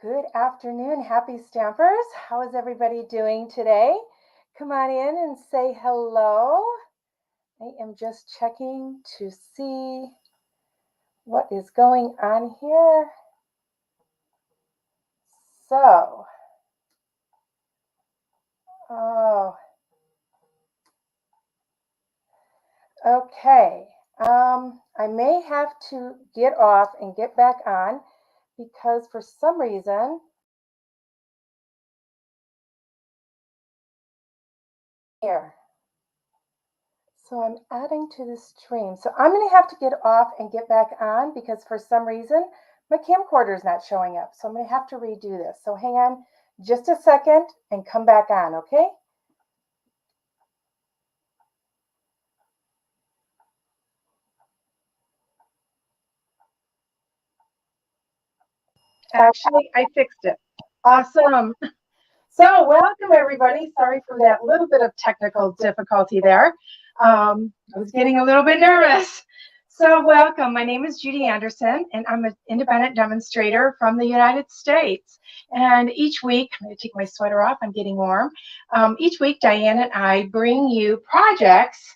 Good afternoon, happy stampers. How is everybody doing today? Come on in and say hello. I am just checking to see what is going on here. So, oh, okay. I may have to get off and get back on because for some reason, here. So I'm adding to the stream. So I'm going to have to get off and get back on because for some reason my camcorder is not showing up. So I'm going to have to redo this. So hang on just a second and come back on, okay? Actually, I fixed it. Awesome. So welcome everybody. Sorry for that little bit of technical difficulty there. I was getting a little bit nervous. So welcome. My name is Judi Anderson, and I'm an independent demonstrator from the United States. And each week, I'm going to take my sweater off. I'm getting warm. Each week, Diane and I bring you projects,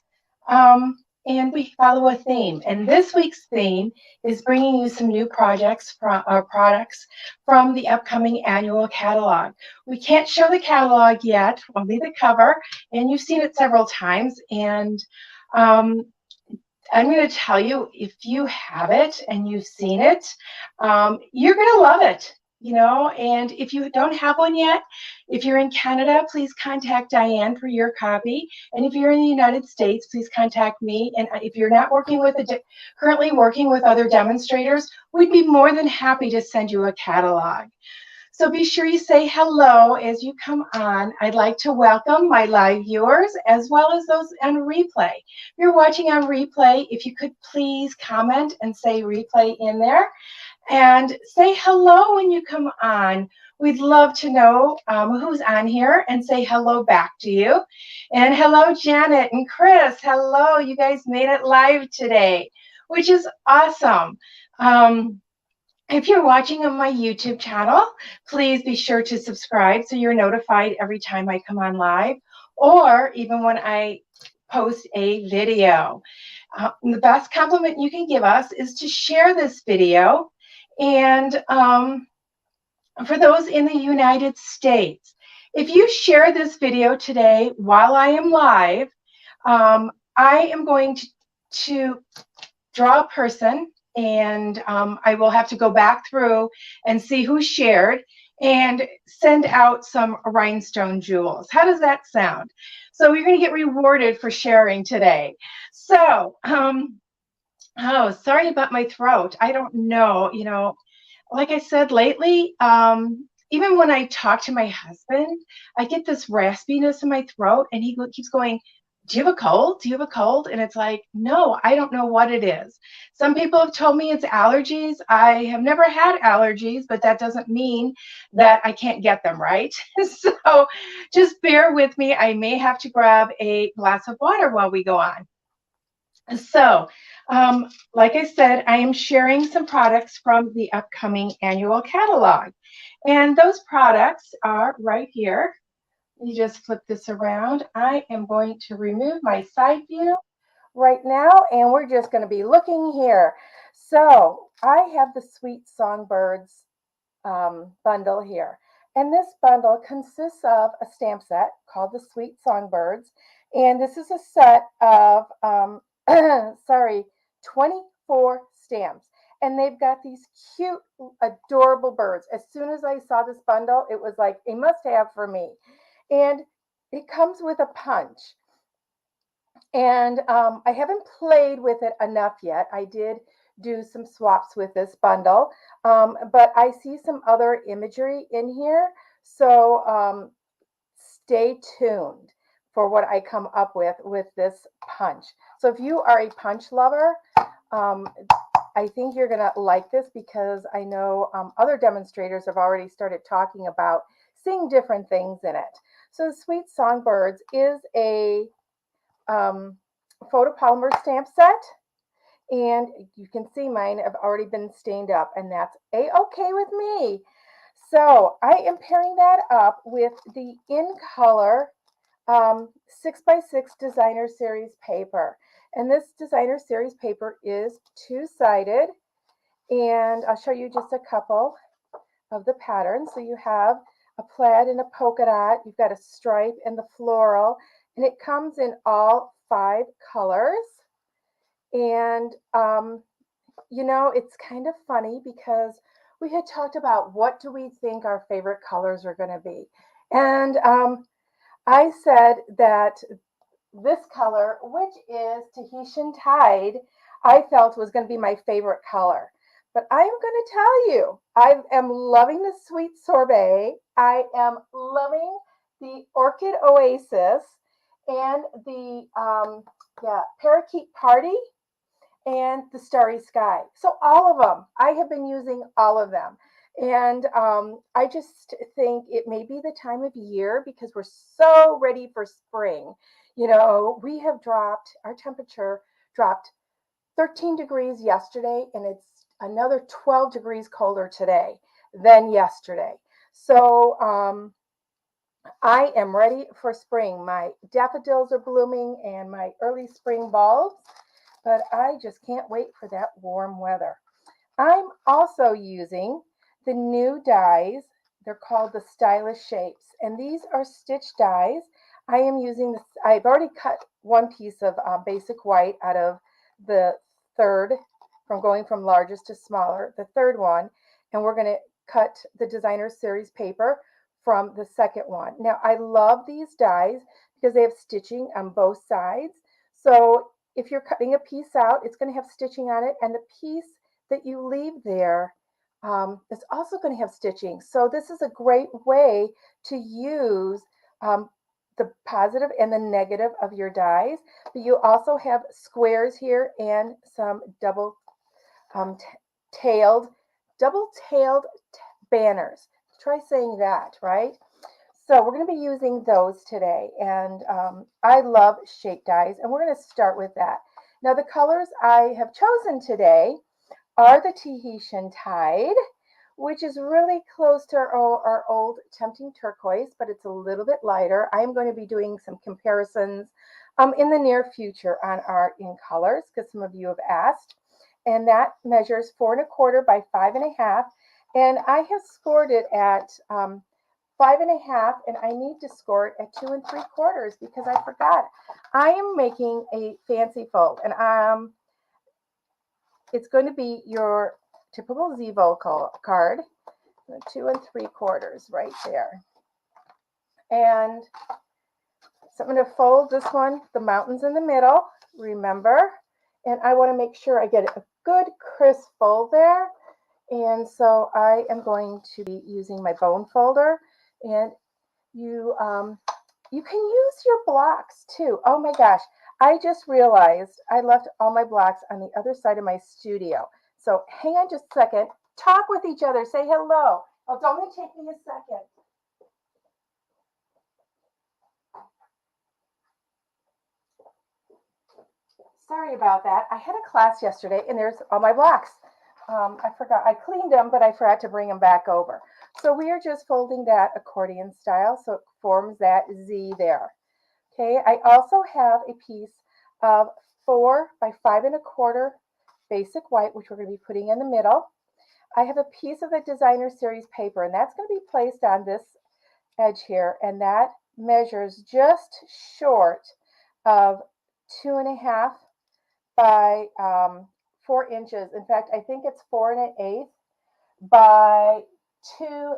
and we follow a theme. And this week's theme is bringing you some new projects from our products from the upcoming annual catalog. We can't show the catalog yet, only the cover, and you've seen it several times. And I'm going to tell you, if you have it and you've seen it, you're going to love it, you know. And if you don't have one yet, if you're in Canada, please contact Diane for your copy. And if you're in the United States, please contact me. And if you're not working with currently working with other demonstrators, we'd be more than happy to send you a catalog. So be sure you say hello as you come on. I'd like to welcome my live viewers as well as those on replay. If you're watching on replay, if you could please comment and say replay in there and say hello when you come on. We'd love to know who's on here and say hello back to you. And hello, Janet and Chris. Hello, you guys made it live today, which is awesome. If you're watching on my YouTube channel, please be sure to subscribe so you're notified every time I come on live or even when I post a video. The best compliment you can give us is to share this video. And for those in the United States, if you share this video today while I am live, I am going to draw a person, and I will have to go back through and see who shared and send out some rhinestone jewels. How does that sound? So you're going to get rewarded for sharing today. So, oh, sorry about my throat. I don't know, you know, like I said lately, even when I talk to my husband, I get this raspiness in my throat, and he keeps going, do you have a cold? Do you have a cold? And it's like, no, I don't know what it is. Some people have told me it's allergies. I have never had allergies, but that doesn't mean that I can't get them, right? So just bear with me. I may have to grab a glass of water while we go on. So, like I said, I am sharing some products from the upcoming annual catalog. And those products are right here. You just flip this around. I am going to remove my side view right now, and we're just going to be looking here. So I have the Sweet Songbirds bundle here. And this bundle consists of a stamp set called the Sweet Songbirds. And this is a set of, 24 stamps. And they've got these cute, adorable birds. As soon as I saw this bundle, it was like a must-have for me. And it comes with a punch. And I haven't played with it enough yet. I did do some swaps with this bundle, but I see some other imagery in here. So stay tuned for what I come up with this punch. So if you are a punch lover, I think you're going to like this because I know other demonstrators have already started talking about seeing different things in it. So the Sweet Songbirds is a photopolymer stamp set, and you can see mine have already been stained up, and that's a-okay with me. So I am pairing that up with the In Color 6x6 Designer Series paper. And this Designer Series paper is two-sided. And I'll show you just a couple of the patterns. So you have a plaid and a polka dot. You've got a stripe and the floral. And it comes in all 5 colors. And, it's kind of funny because we had talked about what do we think our favorite colors are going to be. And I said that this color, which is Tahitian Tide, I felt was going to be my favorite color. But I am going to tell you, I am loving the Sweet Sorbet. I am loving the Orchid Oasis and the Parakeet Party and the Starry Sky. So all of them, I have been using all of them. And I just think it may be the time of year because we're so ready for spring. We have dropped, our temperature dropped 13 degrees yesterday, and it's another 12 degrees colder today than yesterday. So I am ready for spring. My daffodils are blooming and my early spring bulbs, but I just can't wait for that warm weather. I'm also using the new dies. They're called the Stylish Shapes, and these are stitch dies. I am using this. I've already cut one piece of basic white out of the third, from going from largest to smaller, the third one, and we're going to cut the Designer Series paper from the second one. Now, I love these dies because they have stitching on both sides. So if you're cutting a piece out, it's going to have stitching on it, and the piece that you leave there is also going to have stitching. So this is a great way to use the positive and the negative of your dies. But you also have squares here and some tailed, double-tailed banners. Try saying that, right? So we're going to be using those today, and I love shape dies, and we're going to start with that. Now the colors I have chosen today are the Tahitian Tide, which is really close to our old Tempting Turquoise, but it's a little bit lighter. I am going to be doing some comparisons in the near future on our In Colors, because some of you have asked. And that measures 4 1/4 by 5 1/2. And I have scored it at 5 1/2, and I need to score it at 2 3/4 because I forgot. I am making a fancy fold, and it's going to be your typical Zevo card, 2 3/4 right there. And so I'm going to fold this one, the mountains in the middle, remember, and I want to make sure I get a good crisp fold there. And so I am going to be using my bone folder, and you can use your blocks too. Oh my gosh, I just realized I left all my blocks on the other side of my studio. So hang on just a second. Talk with each other. Say hello. Oh, it's only take me a second. Sorry about that. I had a class yesterday, and there's all my blocks. I forgot. I cleaned them, but I forgot to bring them back over. So we are just folding that accordion style, so it forms that Z there. Okay, I also have a piece of 4 by 5 1/4 basic white, which we're going to be putting in the middle. I have a piece of the Designer Series paper, and that's going to be placed on this edge here, and that measures just short of 2 1/2 by 4 inches. In fact, I think it's 4 1/8 by 2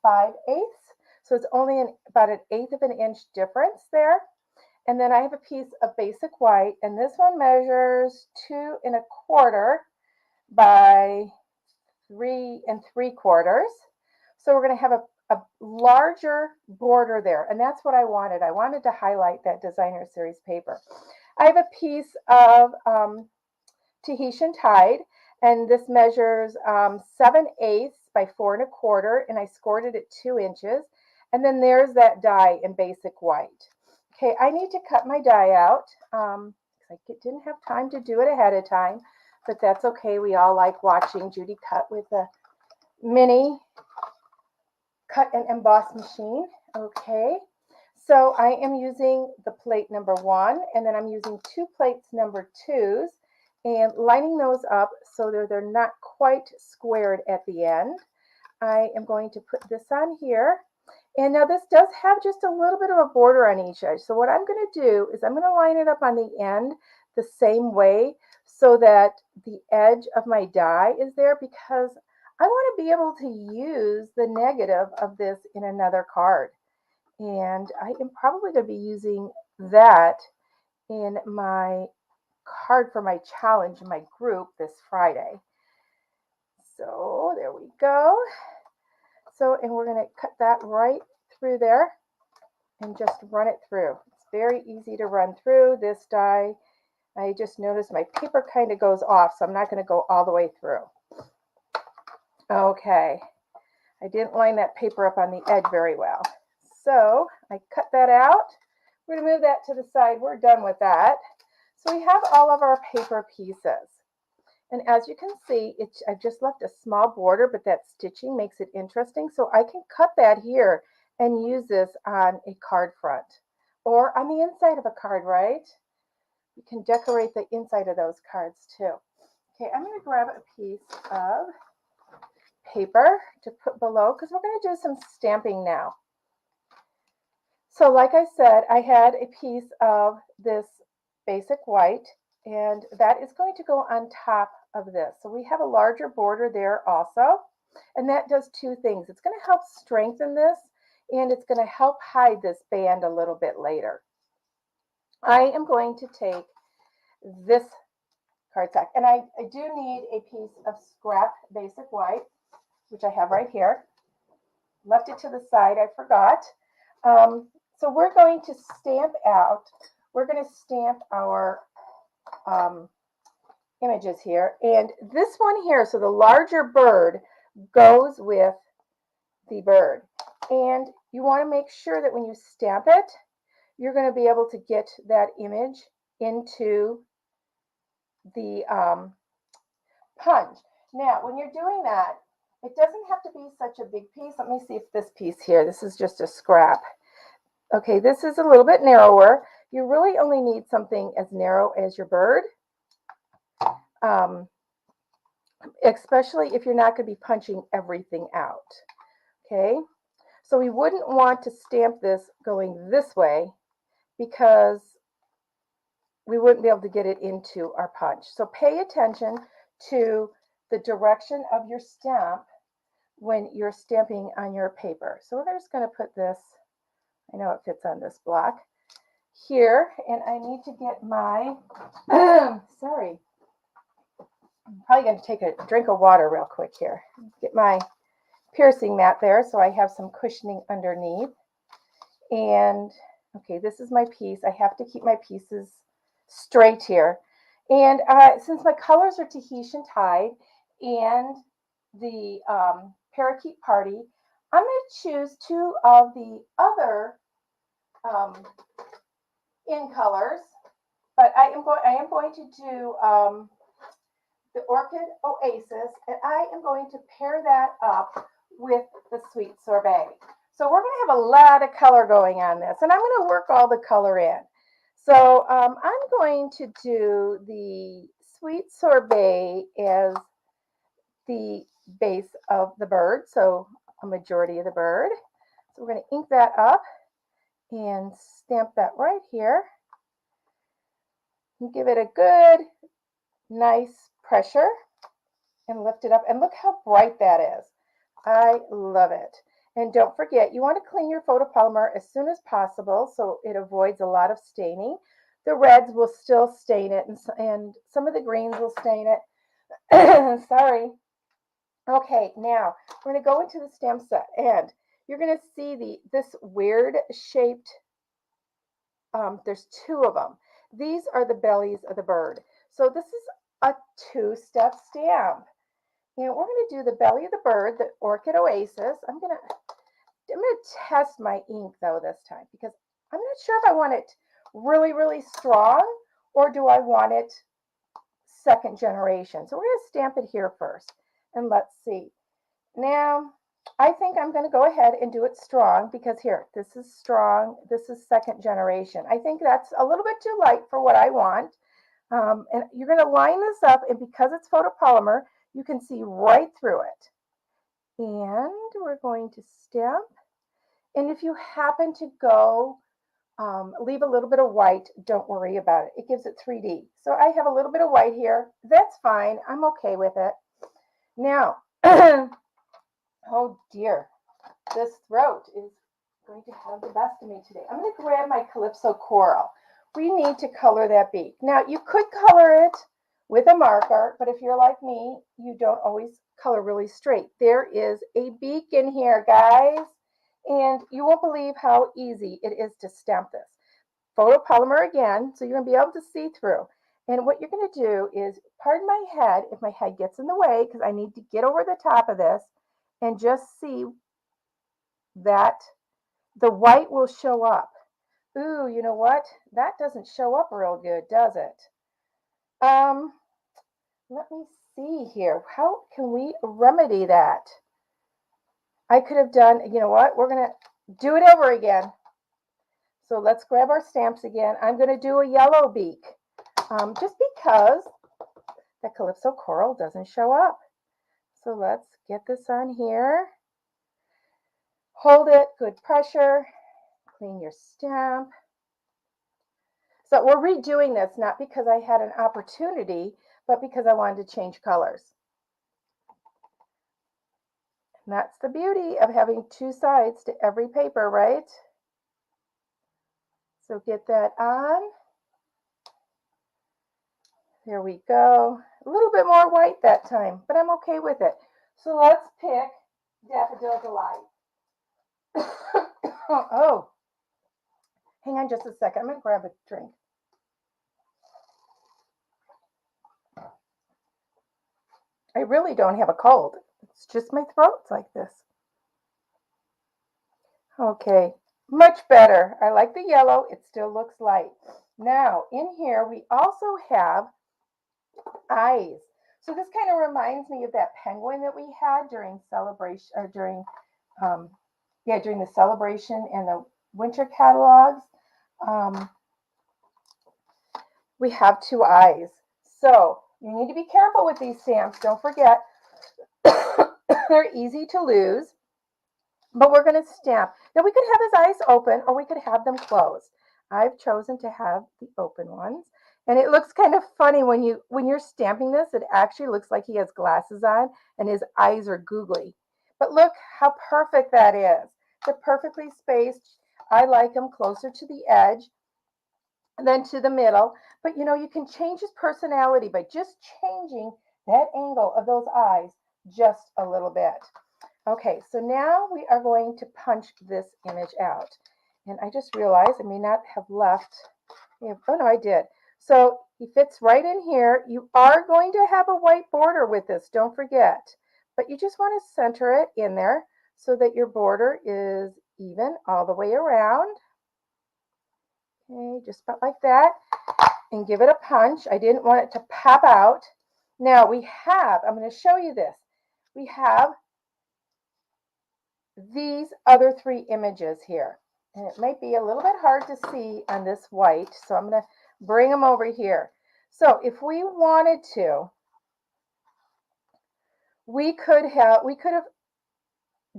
5/8. So it's only about 1/8 of an inch difference there. And then I have a piece of basic white, and this one measures 2 1/4 by 3 3/4. So we're going to have a larger border there, and that's what I wanted. I wanted to highlight that Designer Series paper. I have a piece of Tahitian Tide, and this measures 7/8 by 4 1/4, and I scored it at 2 inches. And then there's that die in basic white. Okay, I need to cut my die out. I didn't have time to do it ahead of time, but that's okay. We all like watching Judi cut with a mini cut and emboss machine. Okay, so I am using the plate number 1, and then I'm using 2 plates number 2s and lining those up so they're not quite squared at the end. I am going to put this on here. And now this does have just a little bit of a border on each edge. So what I'm going to do is I'm going to line it up on the end the same way so that the edge of my die is there, because I want to be able to use the negative of this in another card. And I am probably going to be using that in my card for my challenge in my group this Friday. So there we go. So, and we're going to cut that right through there and just run it through. It's very easy to run through this die. I just noticed my paper kind of goes off, so I'm not going to go all the way through. Okay, I didn't line that paper up on the edge very well. So I cut that out. We're going to move that to the side. We're done with that. So we have all of our paper pieces. And as you can see, I've just left a small border, but that stitching makes it interesting. So I can cut that here and use this on a card front or on the inside of a card, right? You can decorate the inside of those cards too. Okay, I'm going to grab a piece of paper to put below because we're going to do some stamping now. So like I said, I had a piece of this basic white, and that is going to go on top of this. So we have a larger border there also, and that does 2 things. It's going to help strengthen this, and it's going to help hide this band a little bit later. I am going to take this cardstock, and I do need a piece of scrap basic white, which I have right here. Left it to the side, I forgot. So we're going to stamp out, we're going to stamp our images here. And this one here, so the larger bird goes with the bird. And you want to make sure that when you stamp it, you're going to be able to get that image into the punch. Now, when you're doing that, it doesn't have to be such a big piece. Let me see if this piece here, this is just a scrap. Okay, this is a little bit narrower. You really only need something as narrow as your bird, especially if you're not going to be punching everything out. Okay, so we wouldn't want to stamp this going this way because we wouldn't be able to get it into our punch. So pay attention to the direction of your stamp when you're stamping on your paper. So we're just going to put this, I know it fits on this block here, and I need to get my, sorry, I'm probably going to take a drink of water real quick here. Get my piercing mat there so I have some cushioning underneath. And okay, this is my piece. I have to keep my pieces straight here. And since my colors are Tahitian Tide and the Parakeet Party, I'm going to choose 2 of the other in colors, but I am going to do the Orchid Oasis, and I am going to pair that up with the Sweet Sorbet. So we're going to have a lot of color going on this, and I'm going to work all the color in. So I'm going to do the Sweet Sorbet as the base of the bird, so a majority of the bird. So we're going to ink that up and stamp that right here. And give it a good, nice pressure and lift it up. And look how bright that is. I love it. And don't forget, you want to clean your photopolymer as soon as possible so it avoids a lot of staining. The reds will still stain it, and some of the greens will stain it. Sorry. Okay, now we're going to go into the stamp set, and you're going to see this weird shaped, there's 2 of them. These are the bellies of the bird. So this is a 2-step stamp. And we're going to do the belly of the bird, the Orchid Oasis. I'm going to test my ink though this time because I'm not sure if I want it really, really strong or do I want it second generation. So we're going to stamp it here first and let's see. Now I think I'm going to go ahead and do it strong because here, this is strong. This is second generation. I think that's a little bit too light for what I want. And you're going to line this up, and because it's photopolymer, you can see right through it. And we're going to stamp. And if you happen to go leave a little bit of white, don't worry about it. It gives it 3D. So I have a little bit of white here. That's fine. I'm okay with it. Now, oh dear, this throat is going to have the best of me today. I'm going to grab my Calypso Coral. We need to color that beak. Now, you could color it with a marker, but if you're like me, you don't always color really straight. There is a beak in here, guys, and you won't believe how easy it is to stamp this. Photopolymer again, so you're going to be able to see through. And what you're going to do is, pardon my head, if my head gets in the way, because I need to get over the top of this and just see that the white will show up. Ooh, you know what? That doesn't show up real good, does it? Let me see here. How can we remedy that? I could have done, you know what? We're going to do it over again. So let's grab our stamps again. I'm going to do a yellow beak just because the Calypso Coral doesn't show up. So let's get this on here. Hold it, good pressure. Clean your stamp. So we're redoing this, not because I had an opportunity, but because I wanted to change colors. And that's the beauty of having two sides to every paper, right? So get that on. There we go. A little bit more white that time, but I'm okay with it. So let's pick Daffodil Delight. Oh, hang on just a second. I'm going to grab a drink. I really don't have a cold. It's just my throat's like this. Okay, much better. I like the yellow. It still looks light. Now, in here, we also have eyes. So this kind of reminds me of that penguin that we had during celebration, or during the celebration and the winter catalogs. We have two eyes. So you need to be careful with these stamps. Don't forget, they're easy to lose. But we're going to stamp. Now we could have his eyes open or we could have them closed. I've chosen to have the open ones. And it looks kind of funny when you're stamping this, it actually looks like he has glasses on and his eyes are googly. But look how perfect that is. They're perfectly spaced. I like them closer to the edge than to the middle. But you can change his personality by just changing that angle of those eyes just a little bit. Okay, so now we are going to punch this image out. And I just realized I may not have left. Oh no, I did. So he fits right in here. You are going to have a white border with this, don't forget. But you just want to center it in there so that your border is even all the way around. Okay, just about like that. And give it a punch. I didn't want it to pop out. Now I'm going to show you this. We have these other three images here. And it might be a little bit hard to see on this white, so I'm going to bring them over here. So if we wanted to, we could have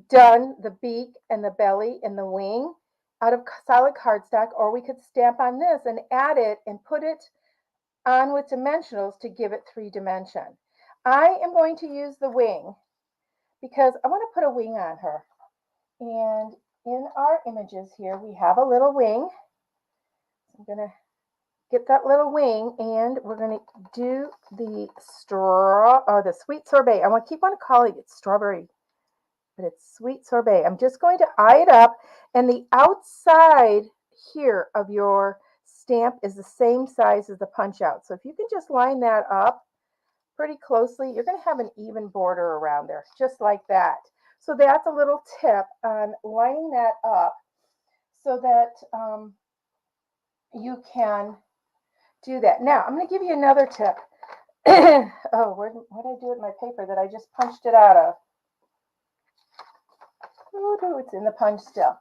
done the beak and the belly and the wing out of solid cardstock, or we could stamp on this and add it and put it on with dimensionals to give it 3-dimension. I am going to use the wing because I want to put a wing on her. And in our images here, we have a little wing. I'm going to get that little wing, and we're going to do the sweet sorbet. I keep on calling it strawberry, but it's sweet sorbet. I'm just going to eye it up, and the outside here of your stamp is the same size as the punch out. So if you can just line that up pretty closely, you're going to have an even border around there, just like that. So that's a little tip on lining that up so that you can do that. Now, I'm going to give you another tip. Oh, what did I do with my paper that I just punched it out of? it's in the punch still.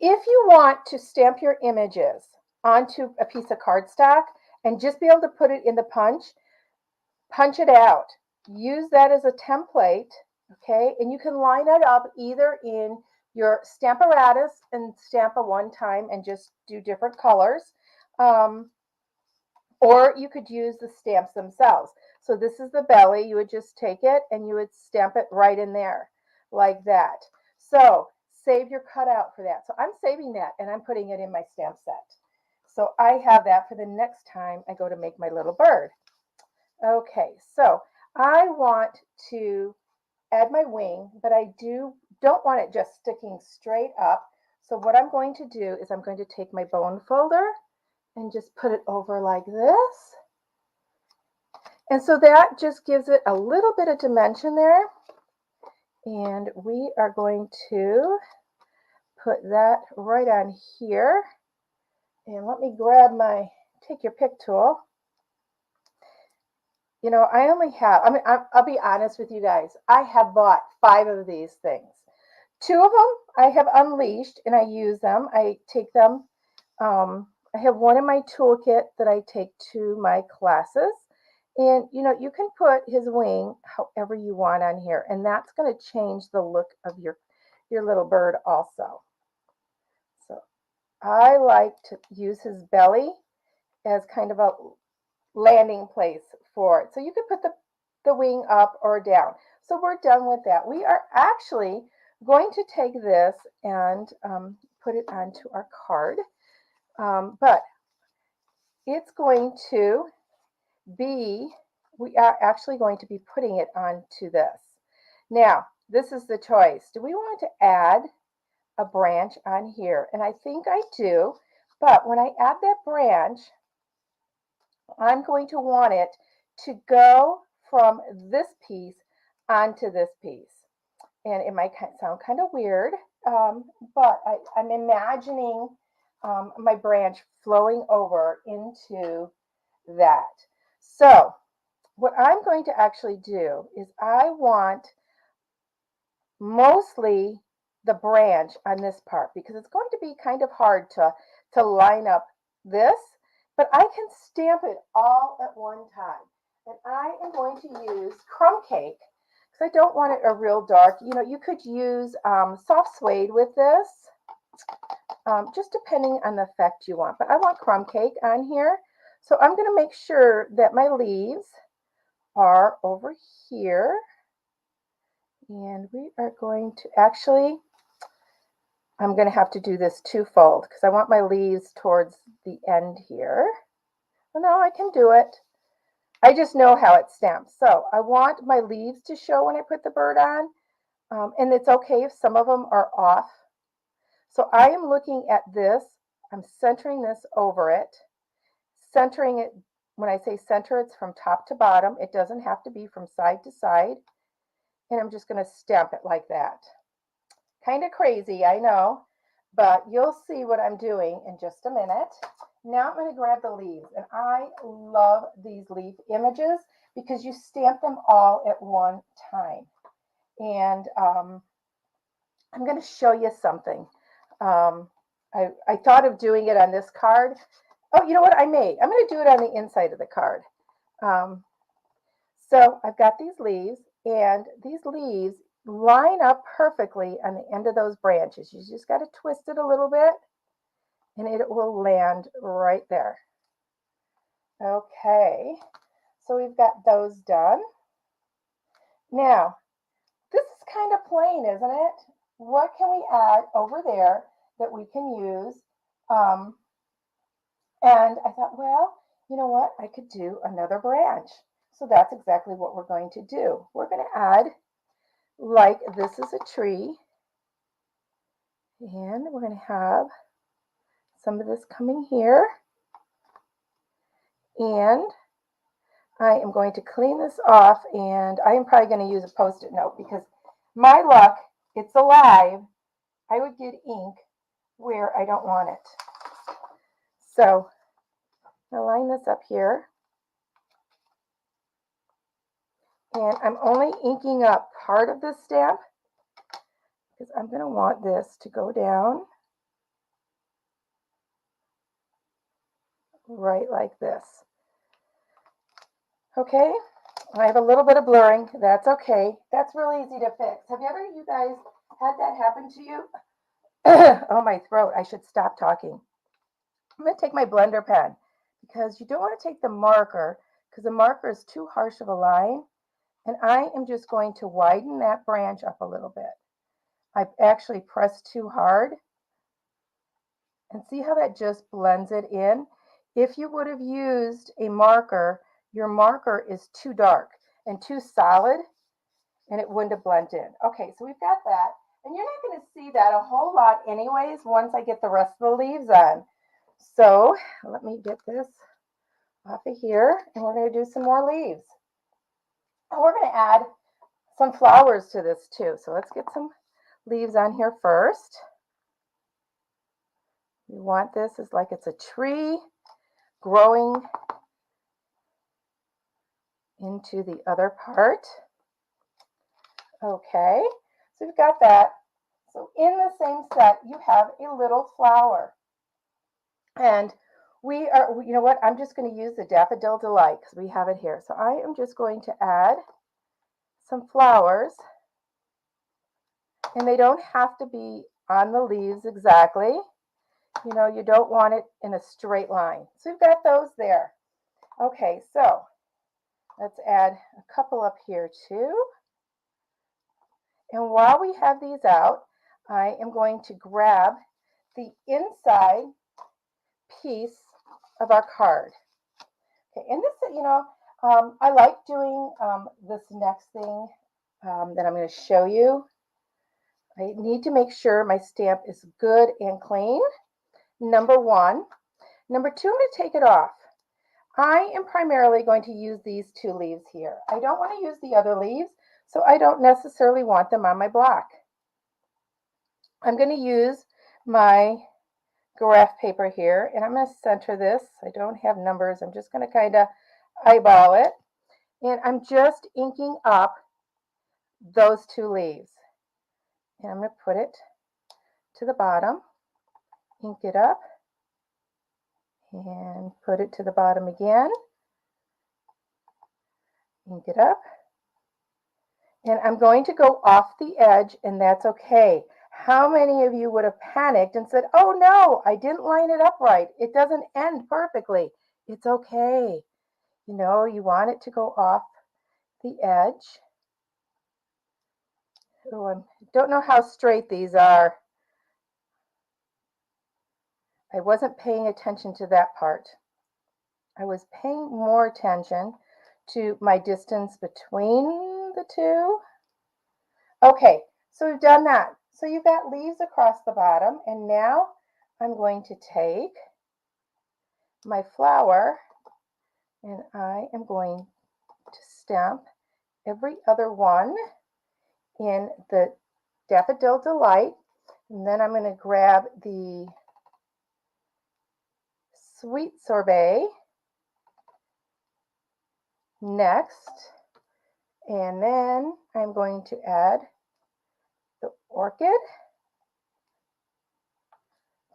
If you want to stamp your images onto a piece of cardstock and just be able to put it in the punch it out. Use that as a template, okay? And you can line it up either in your Stamparatus and stamp a one time and just do different colors. Or you could use the stamps themselves. So this is the belly. You would just take it and you would stamp it right in there like that. So save your cutout for that. So I'm saving that and I'm putting it in my stamp set. So I have that for the next time I go to make my little bird. Okay, so I want to add my wing, but I don't want it just sticking straight up. So what I'm going to do is I'm going to take my bone folder and just put it over like this. And so that just gives it a little bit of dimension there. And we are going to put that right on here. And let me grab take your pick tool. You know, I only have, I'll be honest with you guys. I have bought 5 of these things. 2 of them I have unleashed and I use them. I take them. I have one in my toolkit that I take to my classes. And, you know, you can put his wing however you want on here. And that's going to change the look of your little bird also. So I like to use his belly as kind of a landing place for it. So you can put the wing up or down. So we're done with that. We are actually going to take this and put it onto our card. But it's going to be, we are actually going to be putting it onto this. Now, this is the choice. Do we want to add a branch on here? And I think I do. But when I add that branch, I'm going to want it to go from this piece onto this piece. And it might sound kind of weird, but I'm imagining my branch flowing over into that. So what I'm going to actually do is I want mostly the branch on this part because it's going to be kind of hard to line up this. But I can stamp it all at one time. And I am going to use crumb cake because I don't want it a real dark. You know, you could use soft suede with this, just depending on the effect you want. But I want crumb cake on here. So I'm going to make sure that my leaves are over here. And we are going to actually, I'm going to have to do this twofold because I want my leaves towards the end here. Well, no, I can do it. I just know how it stamps. So I want my leaves to show when I put the bird on. And it's okay if some of them are off. So I am looking at this. I'm centering this over it. Centering it, when I say center, it's from top to bottom. It doesn't have to be from side to side. And I'm just going to stamp it like that. Kind of crazy, I know, but you'll see what I'm doing in just a minute. Now I'm going to grab the leaves, and I love these leaf images because you stamp them all at one time. And I'm going to show you something. I thought of doing it on this card. Oh, you know what I'm going to do it on the inside of the card. So I've got these leaves, and these leaves line up perfectly on the end of those branches. You just got to twist it a little bit and it will land right there. Okay, so we've got those done. Now, this is kind of plain, isn't it? What can we add over there that we can use? And I thought, well, you know what? I could do another branch. So that's exactly what we're going to do. We're going to add, like this is a tree, and we're going to have some of this coming here. And I am going to clean this off, and I am probably going to use a Post-it note because my luck, it's alive. I would get ink where I don't want it. So I'll line this up here. And I'm only inking up part of the stamp because I'm going to want this to go down right like this. Okay, I have a little bit of blurring. That's okay. That's really easy to fix. Have you guys had that happen to you? Oh, my throat. I should stop talking. I'm going to take my blender pen because you don't want to take the marker because the marker is too harsh of a line. And I am just going to widen that branch up a little bit. I've actually pressed too hard. And see how that just blends it in? If you would have used a marker, your marker is too dark and too solid, and it wouldn't have blended in. Okay, so we've got that. And you're not going to see that a whole lot anyways once I get the rest of the leaves on. So let me get this off of here, and we're going to do some more leaves. And we're going to add some flowers to this too. So let's get some leaves on here first. You want this as like it's a tree growing into the other part. Okay, so we've got that. So in the same set, you have a little flower. And we are, you know what, I'm just going to use the Daffodil Delight because we have it here. So I am just going to add some flowers. And they don't have to be on the leaves exactly. You know, you don't want it in a straight line. So we've got those there. Okay, so let's add a couple up here too. And while we have these out, I am going to grab the inside piece of our card. Okay, and this, you know, I like doing this next thing that I'm going to show you. I need to make sure my stamp is good and clean. Number one. Number two, I'm going to take it off. I am primarily going to use these two leaves here. I don't want to use the other leaves, so I don't necessarily want them on my block. I'm going to use my graph paper here, and I'm going to center this. I don't have numbers. I'm just going to kind of eyeball it, and I'm just inking up those two leaves. And I'm going to put it to the bottom, ink it up, and put it to the bottom again, ink it up. And I'm going to go off the edge, and that's okay. How many of you would have panicked and said, oh no, I didn't line it up right. It doesn't end perfectly. It's okay. You know, you want it to go off the edge. Oh, I don't know how straight these are. I wasn't paying attention to that part. I was paying more attention to my distance between the two. Okay, so we've done that. So you've got leaves across the bottom, and now I'm going to take my flower and I am going to stamp every other one in the Daffodil Delight, and then I'm going to grab the Sweet Sorbet next, and then I'm going to add the orchid.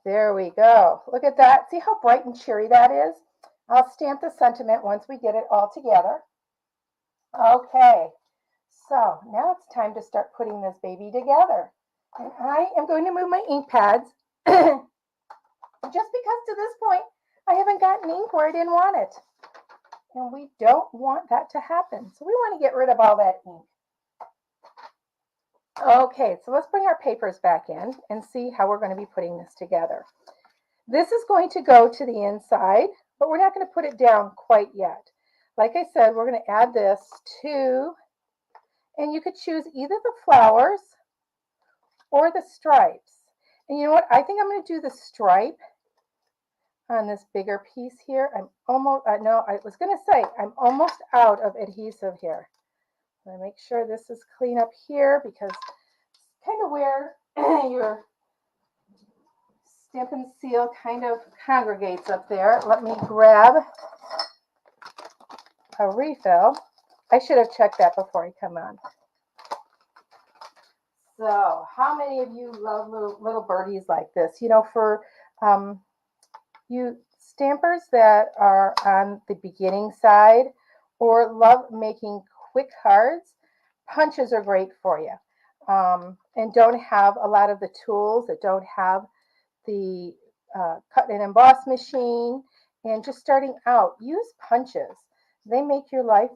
There we go. Look at that. See how bright and cheery that is? I'll stamp the sentiment once we get it all together. Okay, so now it's time to start putting this baby together. And I am going to move my ink pads just because to this point I haven't gotten ink where I didn't want it. And we don't want that to happen. So we want to get rid of all that ink. Okay, so let's bring our papers back in and see how we're going to be putting this together. This is going to go to the inside, but we're not going to put it down quite yet. Like I said, we're going to add this to, and you could choose either the flowers or the stripes. And you know what? I think I'm going to do the stripe on this bigger piece here. I'm almost, no, I was going to say, I'm almost out of adhesive here. I'm going to make sure this is clean up here because it's kind of where your stamp and seal kind of congregates up there. Let me grab a refill. I should have checked that before I come on. So, how many of you love little birdies like this? You know, for you stampers that are on the beginning side or love making quick cards, punches are great for you. And don't have a lot of the tools, that don't have the cut and emboss machine, and just starting out, use punches. They make your life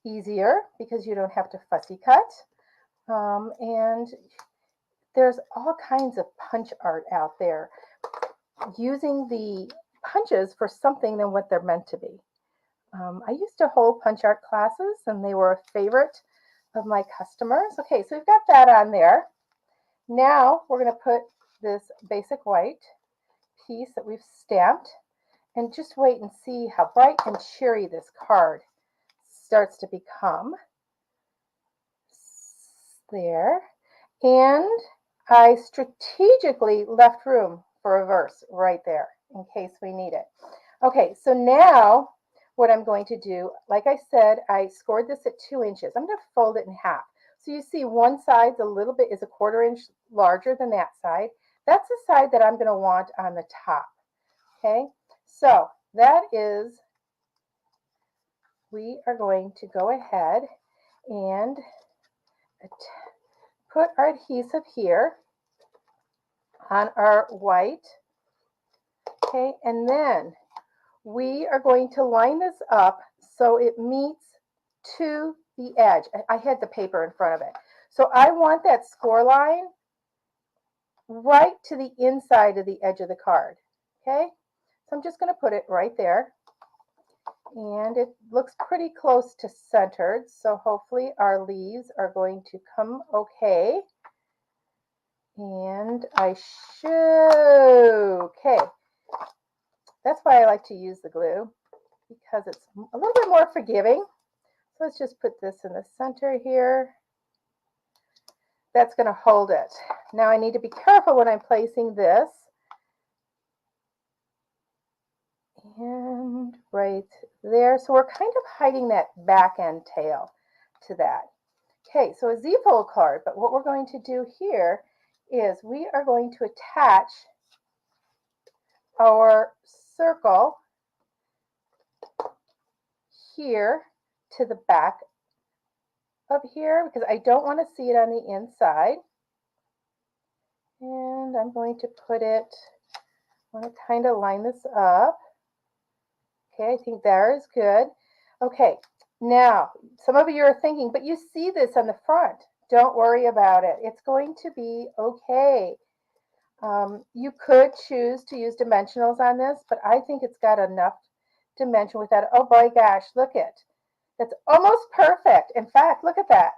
easier because you don't have to fussy cut. And there's all kinds of punch art out there using the punches for something than what they're meant to be. I used to hold punch art classes and they were a favorite of my customers. Okay, so we've got that on there. Now we're going to put this basic white piece that we've stamped, and just wait and see how bright and cheery this card starts to become. There. And I strategically left room for a verse right there in case we need it. Okay, so now what I'm going to do, like I said, I scored this at 2 inches. I'm going to fold it in half. So you see one side's a little bit, is a 1/4 inch larger than that side. That's the side that I'm going to want on the top. Okay, so that is, we are going to go ahead and put our adhesive here on our white. Okay, and then we are going to line this up so it meets to the edge. I had the paper in front of it. So I want that score line right to the inside of the edge of the card. Okay, so I'm just going to put it right there. And it looks pretty close to centered, so hopefully our leaves are going to come okay. And I should, okay. That's why I like to use the glue, because it's a little bit more forgiving. So let's just put this in the center here. That's going to hold it. Now I need to be careful when I'm placing this. And right there. So we're kind of hiding that back end tail to that. Okay, so a Z-fold card, but what we're going to do here is we are going to attach our circle here to the back of here, because I don't want to see it on the inside. And I'm going to put it, I want to kind of line this up. Okay, I think there is good. Okay, now some of you are thinking, but you see this on the front. Don't worry about it. It's going to be okay. You could choose to use dimensionals on this, but I think it's got enough dimension with that. Oh my gosh, look it. That's almost perfect. In fact, look at that.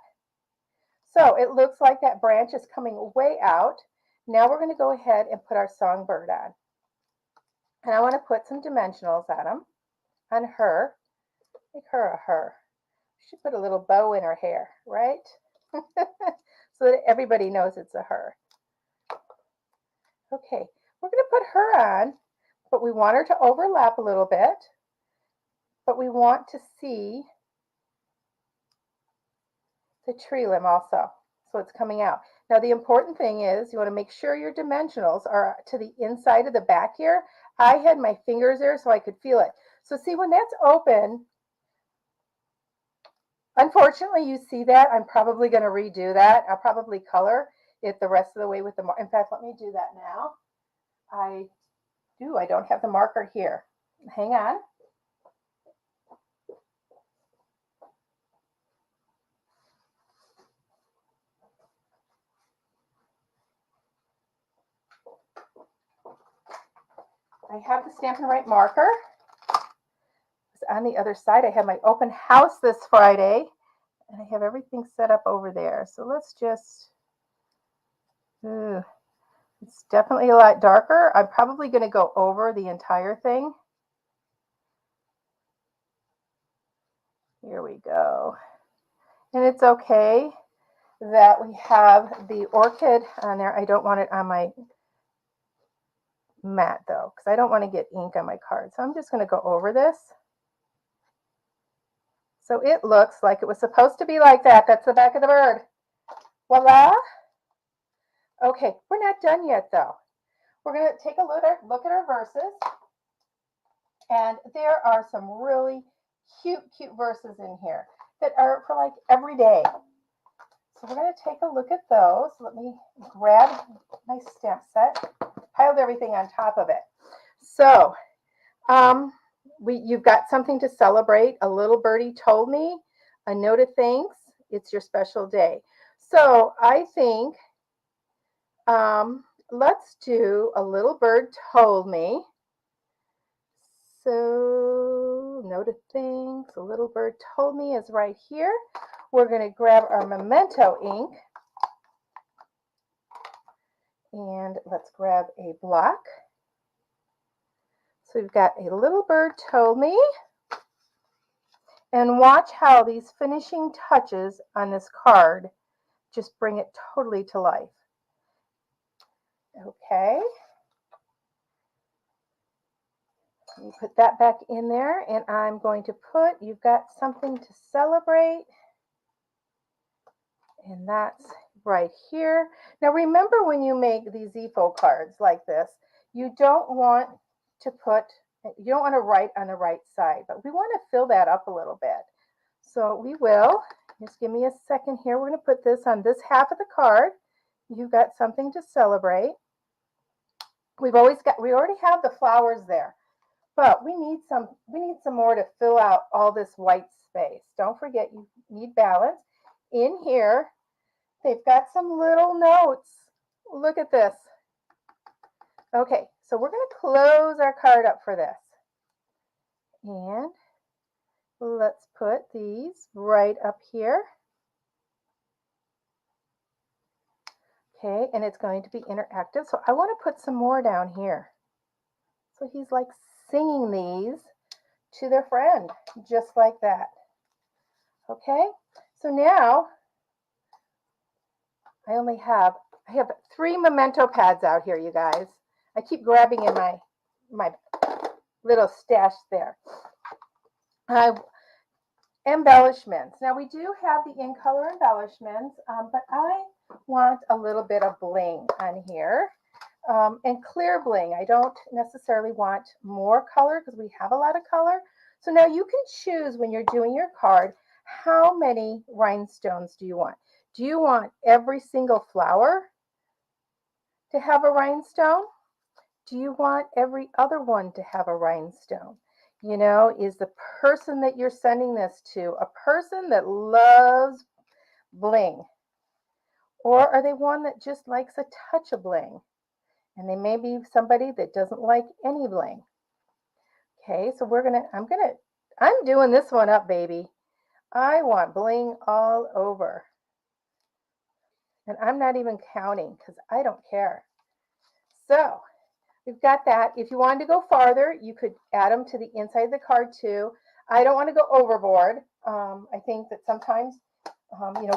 So it looks like that branch is coming way out. Now we're going to go ahead and put our songbird on. And I want to put some dimensionals on them, on her. Make her a her. She put a little bow in her hair, right? So that everybody knows it's a her. Okay, we're going to put her on, but we want her to overlap a little bit. But we want to see the tree limb also. So it's coming out. Now the important thing is you want to make sure your dimensionals are to the inside of the back here. I had my fingers there so I could feel it. So see, when that's open, unfortunately you see that. I'm probably going to redo that. I'll probably color it the rest of the way with the marker. In fact, let me do that now. I don't have the marker here. Hang on. I have the Stampin' Right marker. It's on the other side. I have my open house this Friday, and I have everything set up over there. So let's just, it's definitely a lot darker. I'm probably going to go over the entire thing. Here we go. And it's okay that we have the orchid on there. I don't want it on my mat though, because I don't want to get ink on my card. So I'm just going to go over this. So it looks like it was supposed to be like that. That's the back of the bird. Voila. Okay, we're not done yet though. We're going to take a look at our verses. And there are some really cute verses in here that are for like every day. So we're going to take a look at those. Let me grab my stamp set. Piled everything on top of it. So you've got something to celebrate. A little birdie told me. A note of thanks. It's your special day. So I think let's do a little bird told me. So note of thanks. A little bird told me is right here. We're going to grab our memento ink. And let's grab a block. So we've got a little bird told me. And watch how these finishing touches on this card just bring it totally to life. Okay. You put that back in there, and I'm going to put, you've got something to celebrate. And that's right here. Now remember, when you make these EFO cards like this, you don't want to write on the right side, but we want to fill that up a little bit. So we will, just give me a second here. We're going to put this on this half of the card. You've got something to celebrate. We already have the flowers there, but we need some more to fill out all this white space. Don't forget, you need balance. In here, they've got some little notes. Look at this. Okay, so we're going to close our card up for this. And let's put these right up here. Okay, and it's going to be interactive. So I want to put some more down here. So he's like singing these to their friend, just like that. Okay, so now I have 3 memento pads out here, you guys. I keep grabbing in my little stash there. Embellishments. Now we do have the in color embellishments, but I want a little bit of bling on here, and clear bling. I don't necessarily want more color because we have a lot of color. So now you can choose when you're doing your card, how many rhinestones do you want? Do you want every single flower to have a rhinestone? Do you want every other one to have a rhinestone? You know, is the person that you're sending this to a person that loves bling? Or are they one that just likes a touch of bling? And they may be somebody that doesn't like any bling. Okay, so I'm doing this one up, baby. I want bling all over. And I'm not even counting because I don't care. So we've got that. If you wanted to go farther, you could add them to the inside of the card too. I don't want to go overboard. I think that sometimes,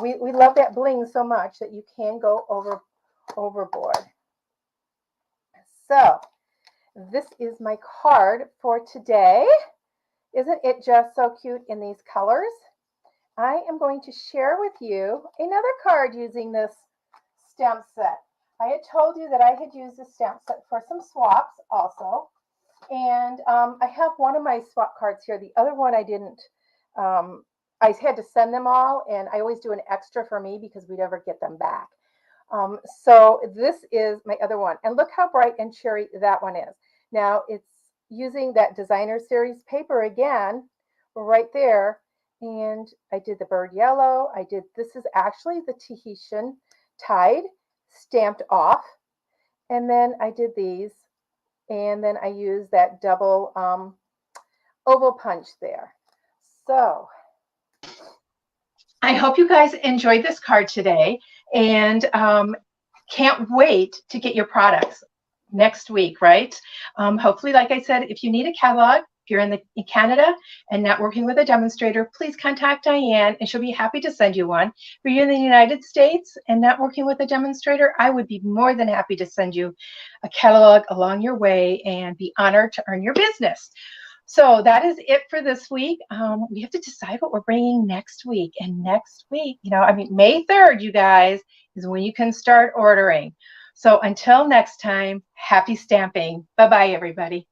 we love that bling so much that you can go overboard. So this is my card for today. Isn't it just so cute in these colors? I am going to share with you another card using this stamp set. I had told you that I had used this stamp set for some swaps also. And I have one of my swap cards here. The other one I didn't. I had to send them all, and I always do an extra for me because we never get them back. So this is my other one. And look how bright and cherry that one is. Now it's using that designer series paper again, right there. And I did the bird yellow. This is actually the Tahitian tide stamped off. And then I did these. And then I used that double oval punch there. So I hope you guys enjoyed this card today, and can't wait to get your products next week, right? Hopefully, like I said, if you need a catalog, if you're in Canada and not working with a demonstrator, please contact Diane and she'll be happy to send you one. If you're in the United States and not working with a demonstrator, I would be more than happy to send you a catalog along your way and be honored to earn your business. So that is it for this week. We have to decide what we're bringing next week. And next week, I mean, May 3rd, you guys, is when you can start ordering. So until next time, happy stamping. Bye-bye, everybody.